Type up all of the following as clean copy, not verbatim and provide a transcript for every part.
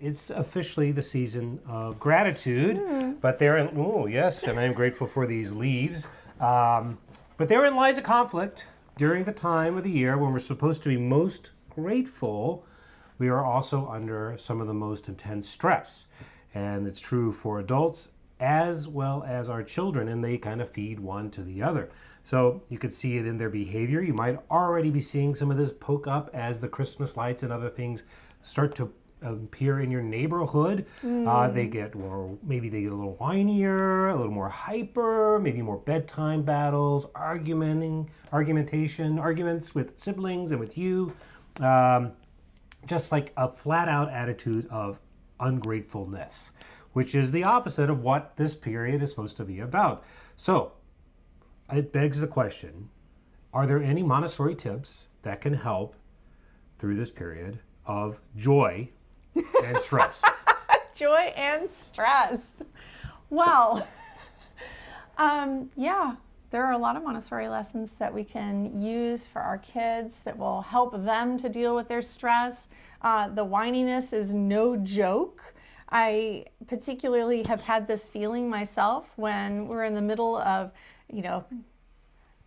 It's officially the season of gratitude, but therein, oh yes, and I'm grateful for these leaves. But therein lies a conflict. During the time of the year when we're supposed to be most grateful, we are also under some of the most intense stress. And it's true for adults as well as our children, and they kind of feed one to the other. So you could see it in their behavior. You might already be seeing some of this poke up as the Christmas lights and other things start to appear in your neighborhood. They get more, maybe they get a little whinier, a little more hyper, maybe more bedtime battles, arguments with siblings and with you. Just like a flat out attitude of ungratefulness, which is the opposite of what this period is supposed to be about. So it begs the question, are there any Montessori tips that can help through this period of joy and stress? Joy and stress. Well, yeah, there are a lot of Montessori lessons that we can use for our kids that will help them to deal with their stress. The whininess is no joke. I particularly have had this feeling myself when we're in the middle of,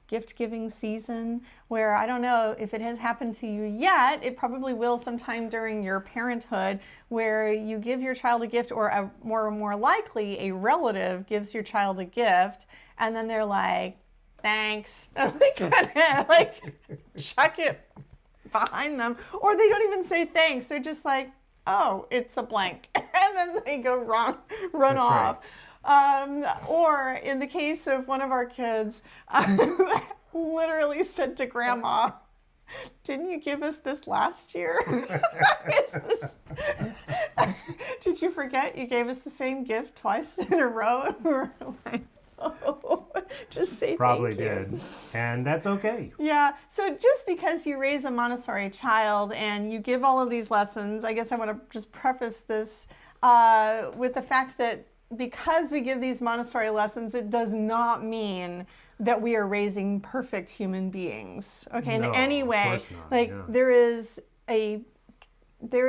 gift-giving season, where I don't know if it has happened to you yet. It probably will sometime during your parenthood, where you give your child a gift, or more likely a relative gives your child a gift, and then they're like, thanks. And they kind of like chuck it behind them, or they don't even say thanks. They're just like, oh, it's a blank, and then they go run That's off. right. Or in the case of one of our kids, literally said to Grandma, didn't you give us this last year? Did you forget you gave us the same gift twice in a row? And we were like, oh, just say Probably thank you. did. And that's okay. Yeah, so just because you raise a Montessori child and you give all of these lessons, I guess I want to just preface this with the fact that because we give these Montessori lessons, it does not mean that we are raising perfect human beings. Okay, No, in any way, of course not. like Yeah. there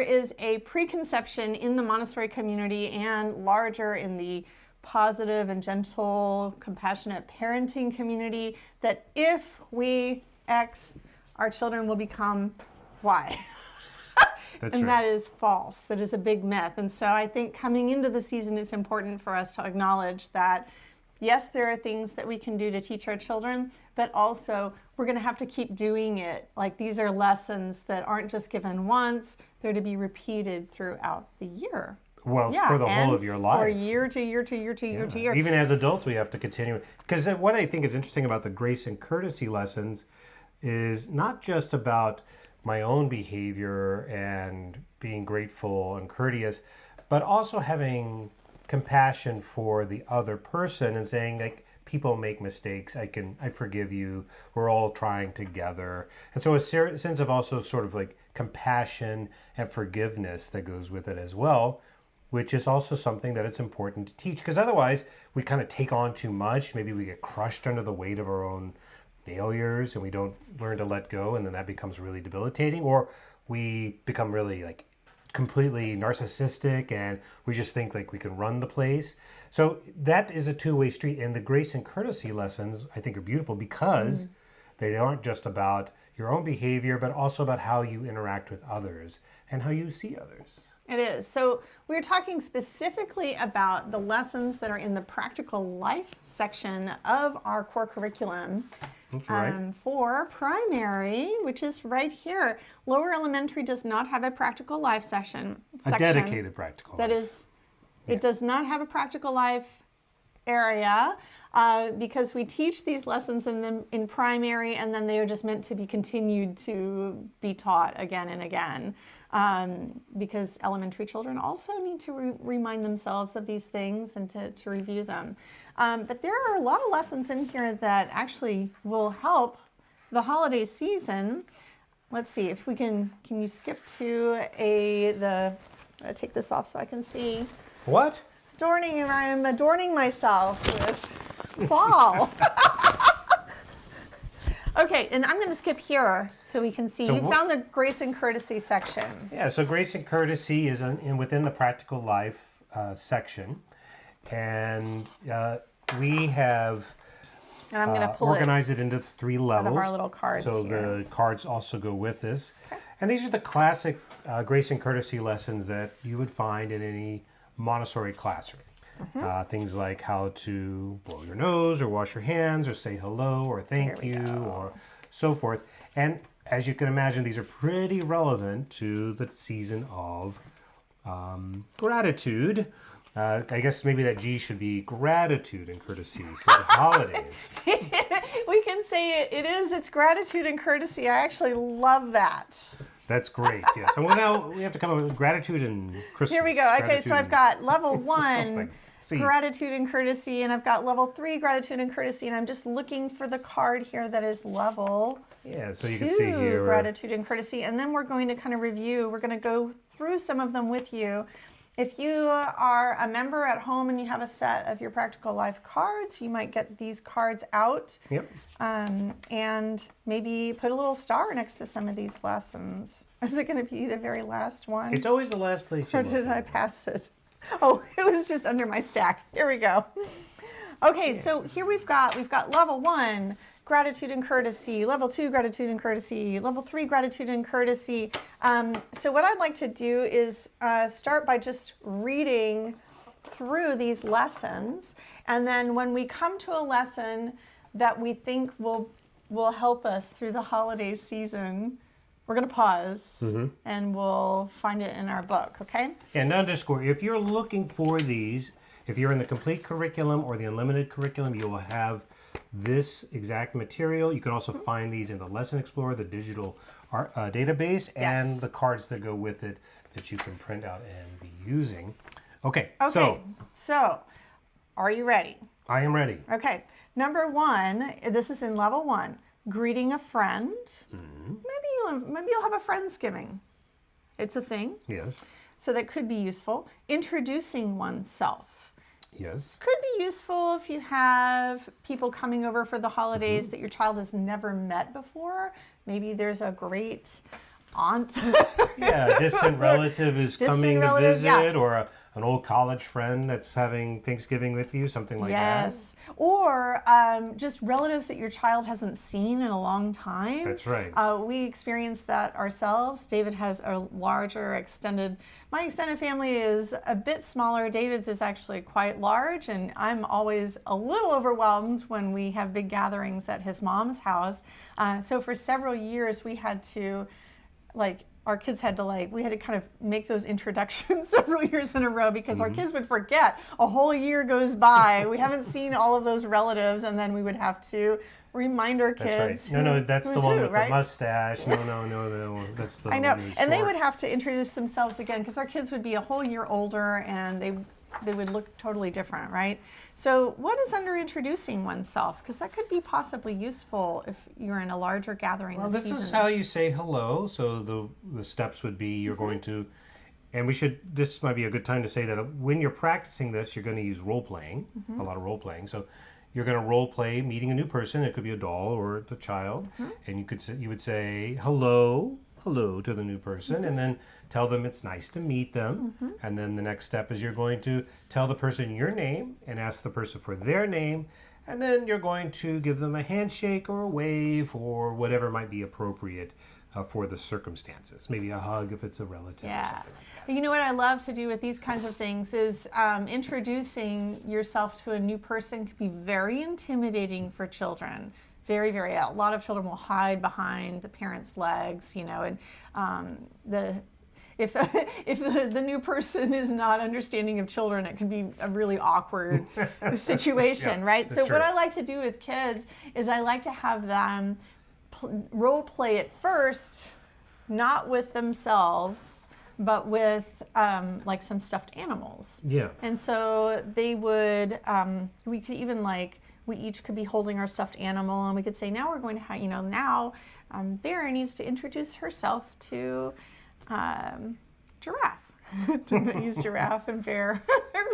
is a preconception in the Montessori community and larger in the positive and gentle, compassionate parenting community that if we X, our children will become Y. That's And right. that is false. That is a big myth. And so I think coming into the season, it's important for us to acknowledge that, yes, there are things that we can do to teach our children, but also we're going to have to keep doing it. Like, these are lessons that aren't just given once, they're to be repeated throughout the year. Well, for the whole of your life. For year to year to year to year to year. Even as adults, we have to continue. Because what I think is interesting about the grace and courtesy lessons is not just about my own behavior and being grateful and courteous, but also having compassion for the other person and saying, like, people make mistakes. I forgive you. We're all trying together. And so a sense of also sort of like compassion and forgiveness that goes with it as well, which is also something that it's important to teach, because otherwise we kind of take on too much. Maybe we get crushed under the weight of our own failures and we don't learn to let go, and then that becomes really debilitating, or we become really like completely narcissistic and we just think like we can run the place. So that is a two-way street, and the grace and courtesy lessons I think are beautiful because they aren't just about your own behavior, but also about how you interact with others and how you see others. It is. So we're talking specifically about the lessons that are in the practical life section of our core curriculum. That's right. For primary, which is right here. Lower elementary does not have a practical life section. A dedicated practical That life. is, it does not have a practical life area because we teach these lessons in primary, and then they are just meant to be continued to be taught again and again. Because elementary children also need to remind themselves of these things and to review them. But there are a lot of lessons in here that actually will help the holiday season. Let's see if we can you skip to I'm gonna take this off so I can see. What? I'm adorning myself with fall. Okay, and I'm going to skip here so we can see. So You found the Grace and Courtesy section. Yeah, so Grace and Courtesy is within the Practical Life section. And we have And I'm going to pull organized it into 3 levels. out of our little cards So here. the cards also go with this. Okay. And these are the classic Grace and Courtesy lessons that you would find in any Montessori classroom. Things like how to blow your nose or wash your hands or say hello or thank you or so forth. And as you can imagine, these are pretty relevant to the season of gratitude. I guess maybe that G should be gratitude and courtesy for the holidays. We can say it's gratitude and courtesy. I actually love that. That's great. Yes. So now we have to come up with gratitude and Christmas. Here we go. Okay, so I've got level 1, something. See. gratitude and courtesy, and I've got level 3, gratitude and courtesy, and I'm just looking for the card here that is level Yeah, so you 2, can see here. gratitude and courtesy, and then we're going to kind of review. We're going to go through some of them with you. If you are a member at home and you have a set of your Practical Life cards, you might get these cards out. Yep. And maybe put a little star next to some of these lessons. Is it going to be the very last one? It's always the last place you Or look. did I pass it? Oh, it was just under my stack. Here we go. Okay, so here we've got level 1, gratitude and courtesy, level 2, gratitude and courtesy, level 3, gratitude and courtesy. So what I'd like to do is start by just reading through these lessons, and then when we come to a lesson that we think will help us through the holiday season, we're going to pause and we'll find it in our book, okay? And underscore, if you're looking for these, if you're in the complete curriculum or the unlimited curriculum, you will have this exact material. You can also find these in the Lesson Explorer, the digital database, and the cards that go with it that you can print out and be using. Okay, so are you ready? I am ready. Okay, number 1, this is in level 1, greeting a friend. Maybe you'll have a Friendsgiving. It's a thing. Yes. So that could be useful. Introducing oneself. Yes. Could be useful if you have people coming over for the holidays that your child has never met before. Maybe there's a great aunt. Yeah, a distant relative is coming to visit, or an old college friend that's having Thanksgiving with you, something like that. Yes. Or just relatives that your child hasn't seen in a long time. That's right. We experienced that ourselves. David has a larger my extended family is a bit smaller. David's is actually quite large, and I'm always a little overwhelmed when we have big gatherings at his mom's house. So for several years we had to our kids had to we had to kind of make those introductions several years in a row because our kids would forget. A whole year goes by, we haven't seen all of those relatives, and then we would have to remind our kids. That's right. No, that's the one with right? the mustache. No, that's the I know, one who's and they short. would have to introduce themselves again because our kids would be a whole year older and they would look totally different, right? So what is under introducing oneself? Because that could be possibly useful if you're in a larger gathering this season. is how you say hello. So the steps would be you're going to, and this might be a good time to say that when you're practicing this, you're going to use role playing, a lot of role playing. So you're going to role play meeting a new person. It could be a doll or the child, and you would say hello to the new person, and then tell them it's nice to meet them. And then the next step is you're going to tell the person your name and ask the person for their name, and then you're going to give them a handshake or a wave or whatever might be appropriate for the circumstances. Maybe a hug if it's a relative or something like that. You know what I love to do with these kinds of things is introducing yourself to a new person can be very intimidating for children. Very, very. A lot of children will hide behind the parents' legs, and if the new person is not understanding of children, it can be a really awkward situation, right? So true. what I like to do with kids is I like to have them role play it first, not with themselves, but with some stuffed animals. Yeah. And so they would, we could even we each could be holding our stuffed animal, and we could say, now we're going to now Bear needs to introduce herself to Giraffe. Didn't I use Giraffe and Bear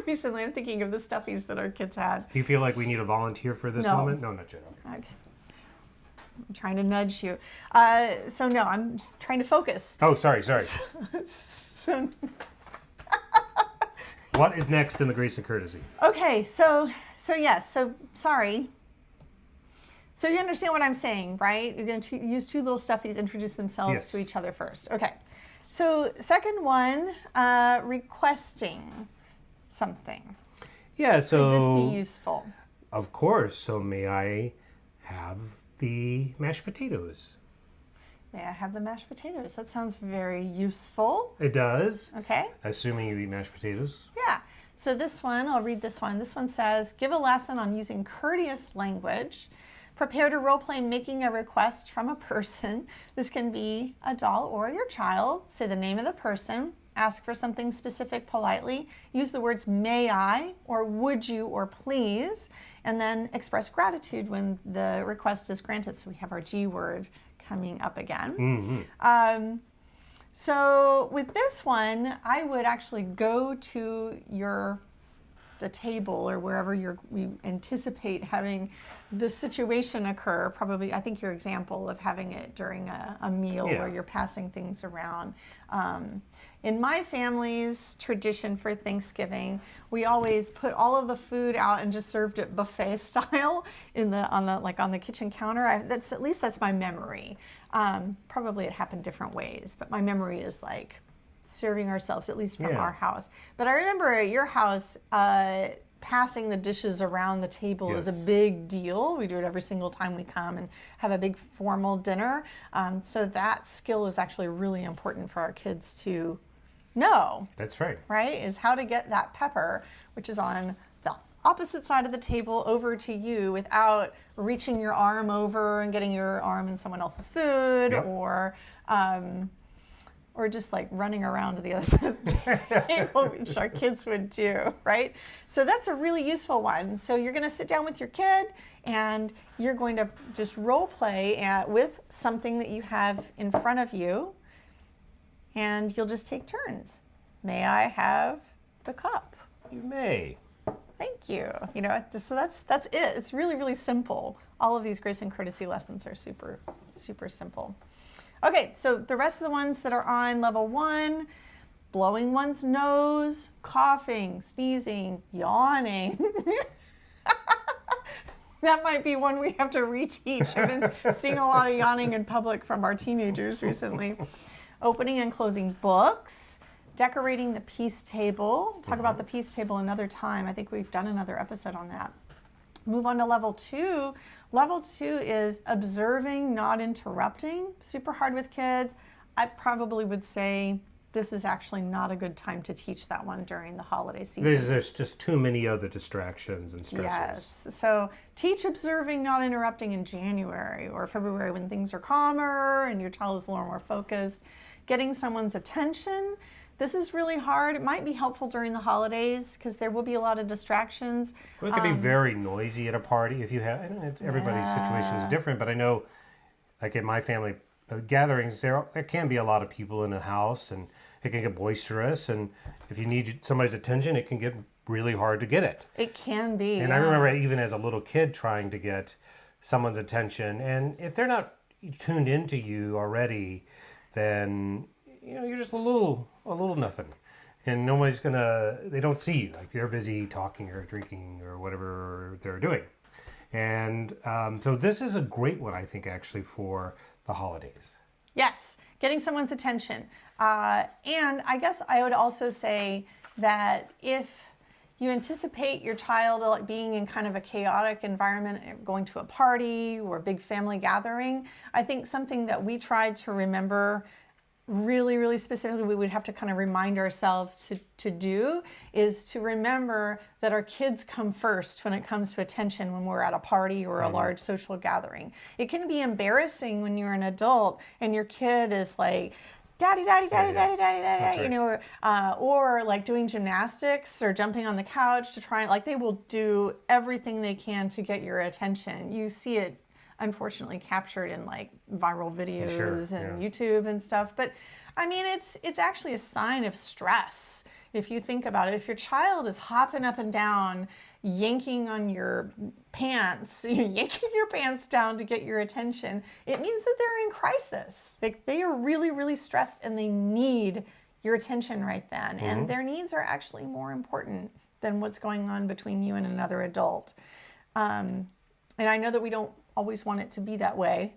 recently? I'm thinking of the stuffies that our kids had. Do you feel like we need a volunteer for this moment? No, not yet. Okay. I'm trying to nudge you. So no, I'm just trying to focus. Oh, sorry. So, What is next in the Grace and Courtesy? okay, so yes, so sorry. So you understand what I'm saying, right? You're going to use two little stuffies, introduce themselves Yes. to each other first. Okay. So second one, requesting something. Yeah, so... Could this be useful? Of course. So may I have the mashed potatoes? May I have the mashed potatoes? That sounds very useful. It does. Okay. Assuming you eat mashed potatoes. Yeah. So this one, I'll read this one. This one says, give a lesson on using courteous language. Prepare to role play making a request from a person. This can be a doll or your child. Say the name of the person. Ask for something specific politely. Use the words may I or would you or please. And then express gratitude when the request is granted. So we have our G word coming up again. Mm-hmm. So with this one, I would actually go to the table or wherever you anticipate having this situation occur. Probably, I think your example of having it during a meal where you're passing things around. In my family's tradition for Thanksgiving, we always put all of the food out and just served it buffet style on the kitchen counter. That's my memory. Probably it happened different ways, but my memory is like serving ourselves, at least from our house. But I remember at your house, passing the dishes around the table is a big deal. We do it every single time we come and have a big formal dinner. So that skill is actually really important for our kids to know. That's right. Right? Is how to get that pepper, which is on the opposite side of the table, over to you without reaching your arm over and getting your arm in someone else's food, or just like running around to the other side of the table, which our kids would do, right? So that's a really useful one. So you're going to sit down with your kid and you're going to just role play with something that you have in front of you, and you'll just take turns. May I have the cup? You may. Thank you. So that's it. It's really, really simple. All of these Grace and Courtesy lessons are super, super simple. Okay, so the rest of the ones that are on level 1, blowing one's nose, coughing, sneezing, yawning. That might be one we have to reteach. I've been seeing a lot of yawning in public from our teenagers recently. Opening and closing books, decorating the peace table. Talk about the peace table another time. I think we've done another episode on that. Move on to level 2. Level 2 is observing, not interrupting. Super hard with kids. I probably would say this is actually not a good time to teach that one during the holiday season. There's just too many other distractions and stresses. Yes. So teach observing, not interrupting in January or February when things are calmer and your child is a little more focused. Getting someone's attention. This is really hard. It might be helpful during the holidays because there will be a lot of distractions. Well, it can be very noisy at a party if you have. Everybody's situation is different, but I know, like in my family gatherings, there can be a lot of people in a house, and it can get boisterous. And if you need somebody's attention, it can get really hard to get it. It can be. And I remember even as a little kid trying to get someone's attention, and if they're not tuned into you already, then you're just a little nothing, and nobody's they don't see you, like they're busy talking or drinking or whatever they're doing. And so this is a great one, I think, actually for the holidays. Yes, getting someone's attention. And I guess I would also say that if you anticipate your child being in kind of a chaotic environment, going to a party or a big family gathering, I think something that we tried to remember really, really specifically, we would have to kind of remind ourselves to do is to remember that our kids come first when it comes to attention when we're at a party or a large social gathering. It can be embarrassing when you're an adult and your kid is like, daddy, daddy, daddy, daddy, daddy, daddy, right. or like doing gymnastics or jumping on the couch to try, like they will do everything they can to get your attention. You see it unfortunately captured in like viral videos and YouTube and stuff. But I mean, it's actually a sign of stress. If you think about it, if your child is hopping up and down, yanking on your pants, yanking your pants down to get your attention, it means that they're in crisis. They are really, really stressed and they need your attention right then. And their needs are actually more important than what's going on between you and another adult. And I know that we don't always want it to be that way.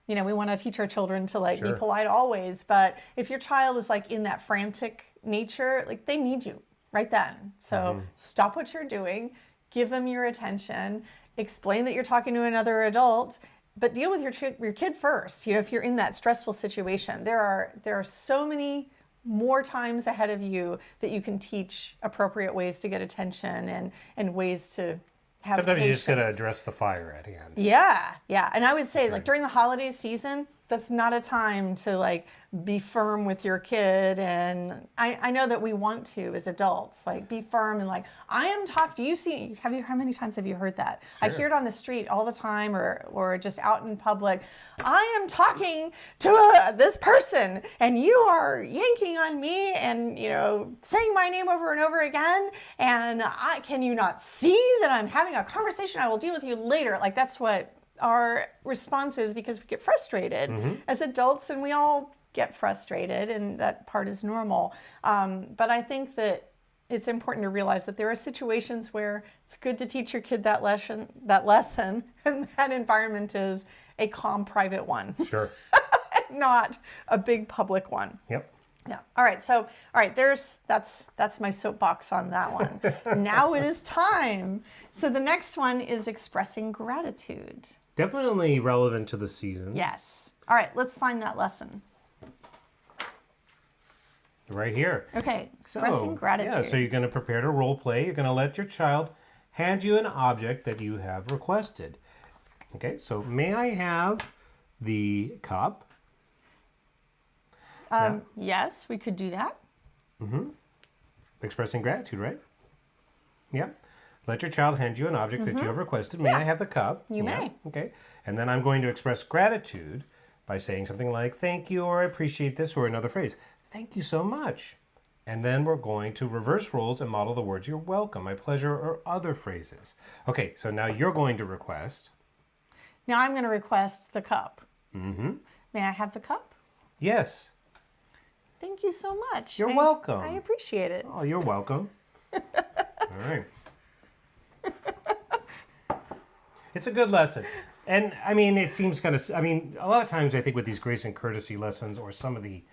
You know, we want to teach our children to like be polite always, but if your child is like in that frantic nature, like they need you right then. So stop what you're doing, give them your attention, explain that you're talking to another adult, but deal with your kid first. You know, if you're in that stressful situation, there are so many more times ahead of you that you can teach appropriate ways to get attention and ways to have Sometimes patience. you just got to address the fire at hand. Yeah. And I would say like during the holiday season, that's not a time to like be firm with your kid. And I know that we want to as adults, like be firm and like, I am talking, do you see, how many times have you heard that? I hear it on the street all the time or just out in public. I am talking to this person and you are yanking on me and, you know, saying my name over and over again. And can you not see that I'm having a conversation? I will deal with you later. Like that's what our response is, because we get frustrated as adults, and we all get frustrated, and that part is normal. But I think that it's important to realize that there are situations where it's good to teach your kid that lesson, and that environment is a calm, private one. Sure. Not a big public one. Yep. Yeah. All right. So, that's my soapbox on that one. Now it is time. So the next one is expressing gratitude. Definitely relevant to the season. Yes. All right. Let's find that lesson. Right here. Okay. Expressing gratitude. Yeah, so you're going to prepare to role play. You're going to let your child hand you an object that you have requested. Okay, so may I have the cup? Yes, we could do that. Expressing gratitude, right? Yeah. Let your child hand you an object that you have requested. May I have the cup? You may. Okay. And then I'm going to express gratitude by saying something like, thank you, or I appreciate this, or another phrase. Thank you so much. And then we're going to reverse roles and model the words, you're welcome, my pleasure, or other phrases. Okay, so now you're going to request. Now I'm going to request the cup. May I have the cup? Yes. Thank you so much. You're welcome. I appreciate it. Oh, you're welcome. All right. It's a good lesson. And I mean, it seems kind of, a lot of times I think with these grace and courtesy lessons or some of the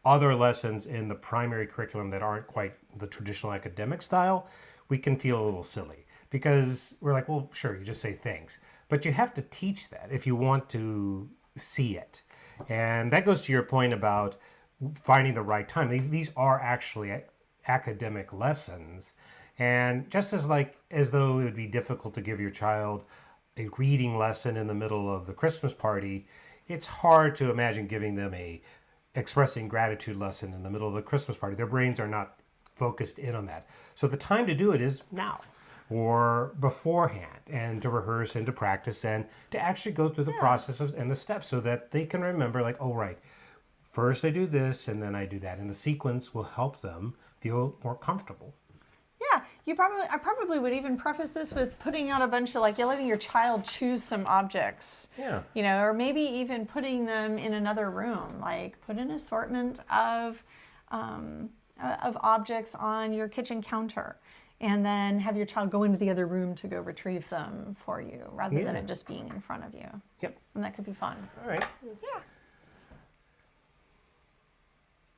other lessons in the primary curriculum that aren't quite the traditional academic style, we can feel a little silly because we're like, well, sure, you just say thanks. But you have to teach that if you want to see it. And that goes to your point about finding the right time. These are actually academic lessons. And just as though it would be difficult to give your child a reading lesson in the middle of the Christmas party, it's hard to imagine giving them a expressing gratitude lesson in the middle of the Christmas party. Their brains are not focused in on that. So the time to do it is now or beforehand, and to rehearse and to practice and to actually go through the processes and the steps so that they can remember like, oh, right, first I do this and then I do that. And the sequence will help them feel more comfortable. Yeah, I probably would even preface this with putting out a bunch of you're letting your child choose some objects. Yeah. You know, or maybe even putting them in another room, like put an assortment of objects on your kitchen counter, and then have your child go into the other room to go retrieve them for you, rather than it just being in front of you. Yep. And that could be fun. All right.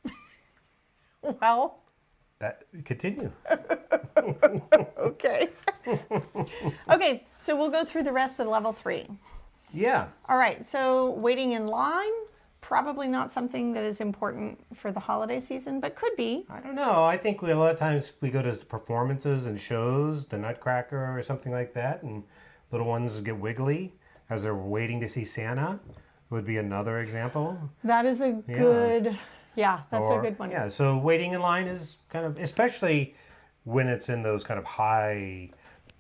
Yeah. Well. Continue. Okay. Okay, so we'll go through the rest of level 3. Yeah. All right, so waiting in line, probably not something that is important for the holiday season, but could be. I don't know. I think a lot of times we go to performances and shows, the Nutcracker or something like that, and little ones get wiggly as they're waiting to see Santa. Would be another example. That is a good... Yeah, that's a good one. Yeah, so waiting in line is kind of, especially when it's in those kind of high,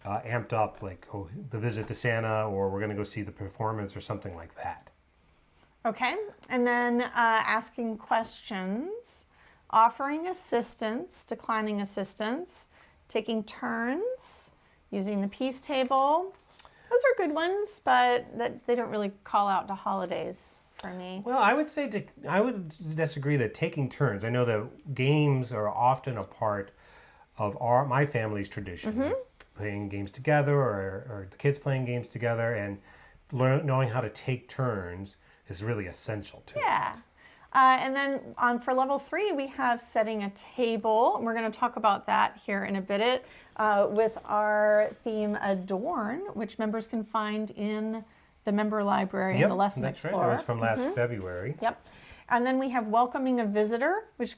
amped up, like the visit to Santa, or we're going to go see the performance or something like that. Okay, and then asking questions, offering assistance, declining assistance, taking turns, using the peace table. Those are good ones, but they don't really call out to holidays for me. Well, I would say I would disagree that taking turns. I know that games are often a part of my family's tradition, playing games together or the kids playing games together, and knowing how to take turns is really essential to it. Yeah. And then for level 3, we have setting a table. And we're going to talk about that here in a bit with our theme Adorn, which members can find in the member library and the Lesson Explorer. Right. That was from last February. Yep. And then we have welcoming a visitor, which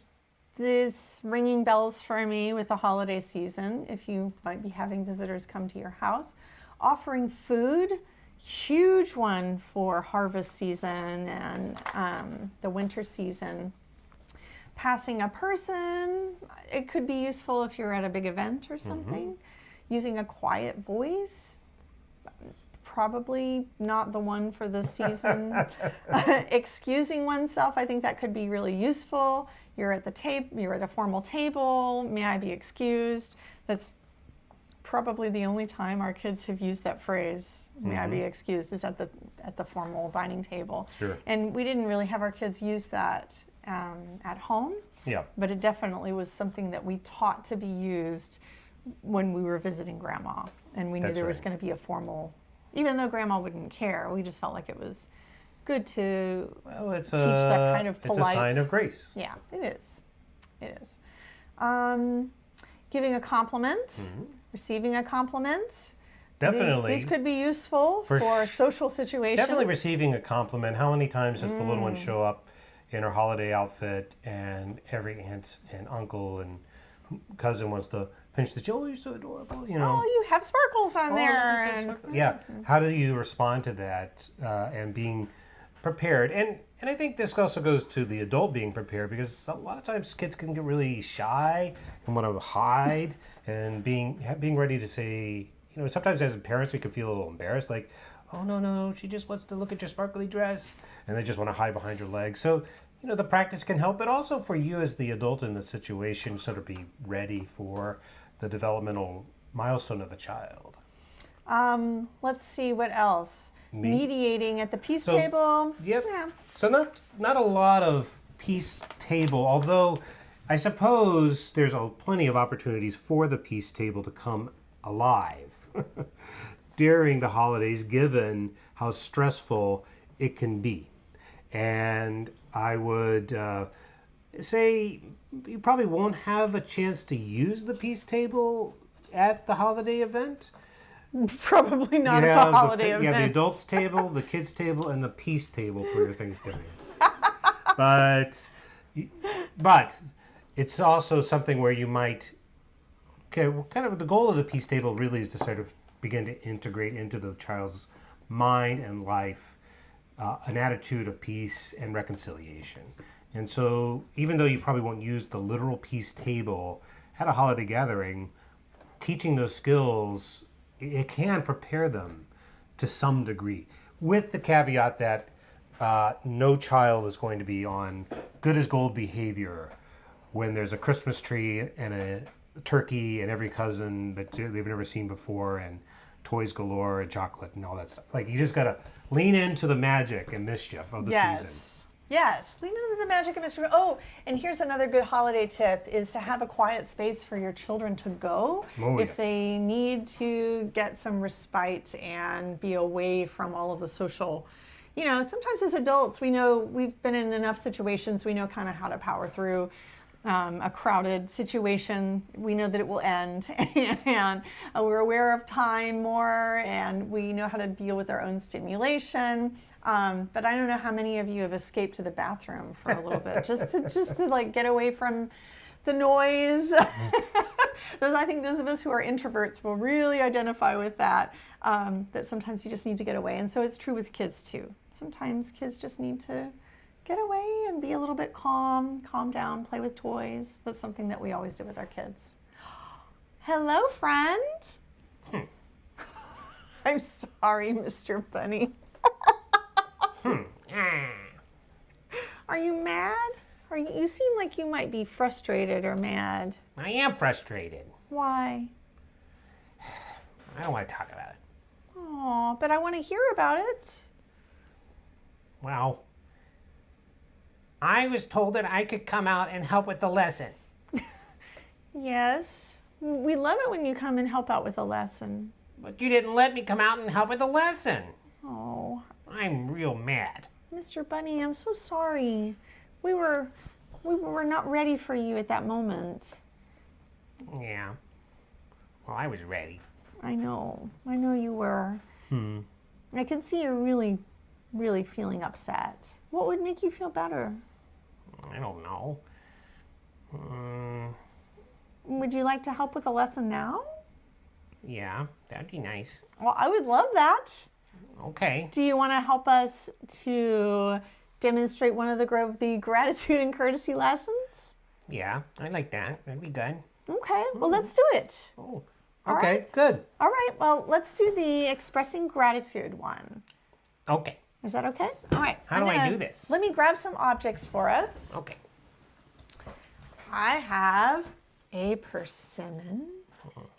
is ringing bells for me with the holiday season, if you might be having visitors come to your house. Offering food. Huge one for harvest season and the winter season. Passing a person, it could be useful if you're at a big event or something. Using a quiet voice, probably not the one for this season. Excusing oneself, I think that could be really useful. You're at the table, you're at a formal table, may I be excused? That's probably the only time our kids have used that phrase, may I be excused, is at the formal dining table. Sure. And we didn't really have our kids use that at home. Yeah. But it definitely was something that we taught to be used when we were visiting Grandma. And we knew there was going to be a formal, even though Grandma wouldn't care, we just felt like it was good to teach that kind of polite. It's a sign of grace. Yeah, it is. It is. Giving a compliment, receiving a compliment. Definitely. These could be useful for social situations. Definitely receiving a compliment. How many times does the little one show up in her holiday outfit and every aunt and uncle and cousin wants to pinch the chin? Oh, you're so adorable, you know. Oh, you have sparkles on there. And, yeah. How do you respond to that and being prepared? And I think this also goes to the adult being prepared, because a lot of times kids can get really shy and want to hide, and being ready to say, you know, sometimes as parents we can feel a little embarrassed, like, oh no, she just wants to look at your sparkly dress, and they just want to hide behind your legs. So, you know, the practice can help, but also for you as the adult in the situation, sort of be ready for the developmental milestone of a child. Let's see what else. Mediating at the peace table. Yep. Yeah. So not a lot of peace table, although I suppose there's plenty of opportunities for the peace table to come alive during the holidays, given how stressful it can be. And I would say you probably won't have a chance to use the peace table at the holiday event. Probably not at the holiday event. You have the adults table, the kids table, and the peace table for your Thanksgiving. But it's also something where you might, kind of the goal of the peace table really is to sort of begin to integrate into the child's mind and life an attitude of peace and reconciliation. And so even though you probably won't use the literal peace table at a holiday gathering, teaching those skills, it can prepare them to some degree, with the caveat that no child is going to be on good as gold behavior when there's a Christmas tree and a turkey and every cousin that they've never seen before and toys galore and chocolate and all that stuff. Like, you just got to lean into the magic and mischief of the season. Yes, lean into the magic of mystery. Oh, and here's another good holiday tip, is to have a quiet space for your children to go if they need to get some respite and be away from all of the social. You know, sometimes as adults, we know we've been in enough situations, we know kind of how to power through a crowded situation. We know that it will end, and we're aware of time more, and we know how to deal with our own stimulation. But I don't know how many of you have escaped to the bathroom for a little bit, just to like get away from the noise. I think those of us who are introverts will really identify with that. That sometimes you just need to get away, and so it's true with kids too. Sometimes kids just need to get away and be a little bit calm down, play with toys. That's something that we always do with our kids. Hello, friend. I'm sorry, Mr. Bunny. Are you mad? You seem like you might be frustrated or mad. I am frustrated. Why? I don't want to talk about it. Oh, but I want to hear about it. Well, I was told that I could come out and help with the lesson. Yes. We love it when you come and help out with a lesson. But you didn't let me come out and help with the lesson. Oh, I'm real mad. Mr. Bunny, I'm so sorry. We were not ready for you at that moment. Yeah. Well, I was ready. I know you were. I can see you're really, really feeling upset. What would make you feel better? I don't know. Would you like to help with a lesson now? Yeah, that'd be nice. Well, I would love that. Okay. Do you want to help us to demonstrate one of the gratitude and courtesy lessons? Yeah, I like that. That'd be good. Okay, well, let's do it. Oh, All okay, right. good. All right, well, let's do the expressing gratitude one. Okay. Is that okay? All right. How do I do this? Let me grab some objects for us. Okay. I have a persimmon.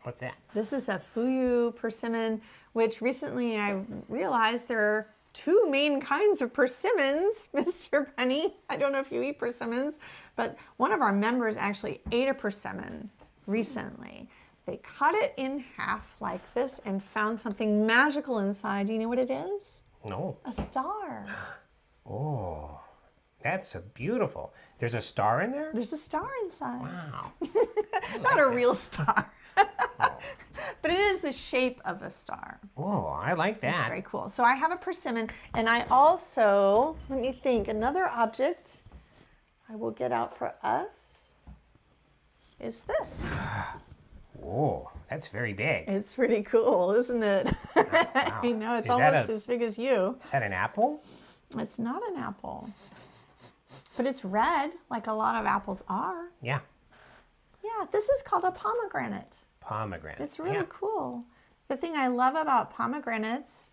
What's that? This is a Fuyu persimmon, which recently I realized there are two main kinds of persimmons, Mr. Bunny. I don't know if you eat persimmons, but one of our members actually ate a persimmon recently. They cut it in half like this and found something magical inside. Do you know what it is? No. A star. Oh, that's a beautiful. There's a star in there? There's a star inside. Wow. Not a real star. But it is the shape of a star. Oh, I like That's that. very cool. So I have a persimmon, and I also, let me think, another object I will get out for us is this. Oh, that's very big. It's pretty cool, isn't it? Wow. I know, it's Is that almost as big as you. Is that an apple? It's not an apple, but it's red, like a lot of apples are. Yeah. Yeah, this is called a pomegranate. Pomegranate. It's really Yeah. cool. The thing I love about pomegranates,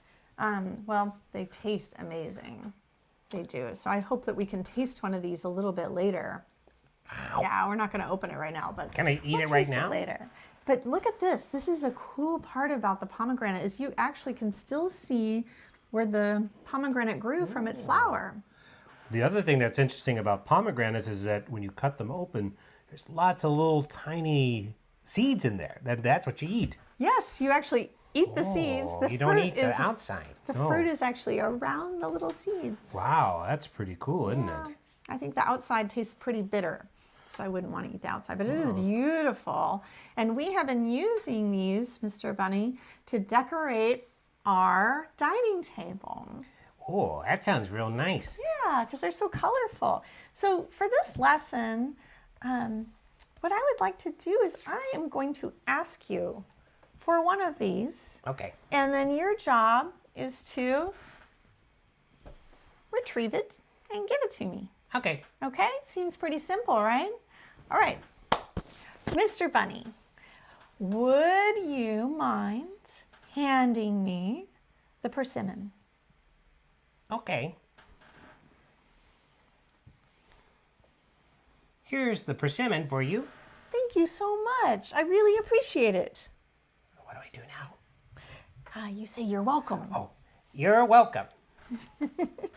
well, they taste amazing. They do. So I hope that we can taste one of these a little bit later. Yeah, we're not going to open it right now, but Can I eat we'll it right taste now? later. But look at this. This is a cool part about the pomegranate is you actually can still see where the pomegranate grew from its flower. The other thing that's interesting about pomegranates is that when you cut them open, there's lots of little tiny seeds in there. That's what you eat. Yes, you actually eat the seeds. The You don't fruit eat the outside. The No. fruit is actually around the little seeds. Wow, that's pretty cool, isn't Yeah. it? I think the outside tastes pretty bitter, so I wouldn't want to eat the outside, but it is beautiful. And we have been using these, Mr. Bunny, to decorate our dining table. Oh, that sounds real nice. Yeah, because they're so colorful. So for this lesson, what I would like to do is I am going to ask you for one of these, Okay. and then your job is to retrieve it and give it to me. Okay. Okay? Seems pretty simple, right? All right. Mr. Bunny, would you mind handing me the persimmon? Okay. Here's the persimmon for you. Thank you so much. I really appreciate it. What do I do now? You say you're welcome. Oh, you're welcome.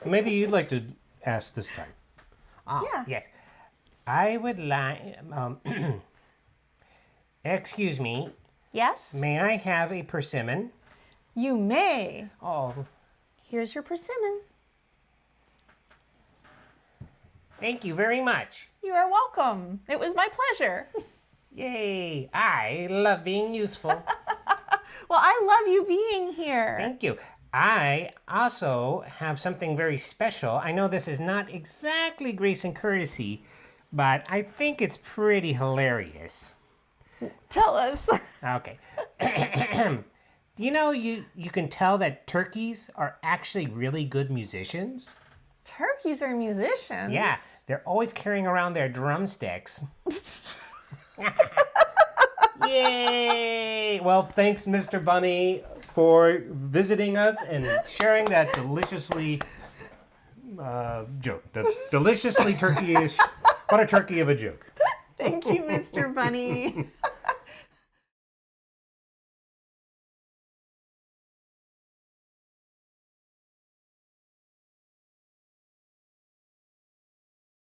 Maybe you'd like to ask this time. Ah, Yeah. Yes. I would like, excuse me, Yes? may I have a persimmon? You may. Oh, Here's your persimmon. thank you very much. You are welcome. It was my pleasure. Yay, I love being useful. Well, I love you being here. Thank you. I also have something very special. I know this is not exactly Grace and Courtesy, but I think it's pretty hilarious. Tell us. Okay. Do you know you can tell that turkeys are actually really good musicians? Turkeys are musicians. Yeah, they're always carrying around their drumsticks. Yay! Well, thanks, Mr. Bunny, for visiting us and sharing that deliciously joke. Deliciously turkeyish. What a turkey of a joke. Thank you, Mr. Bunny.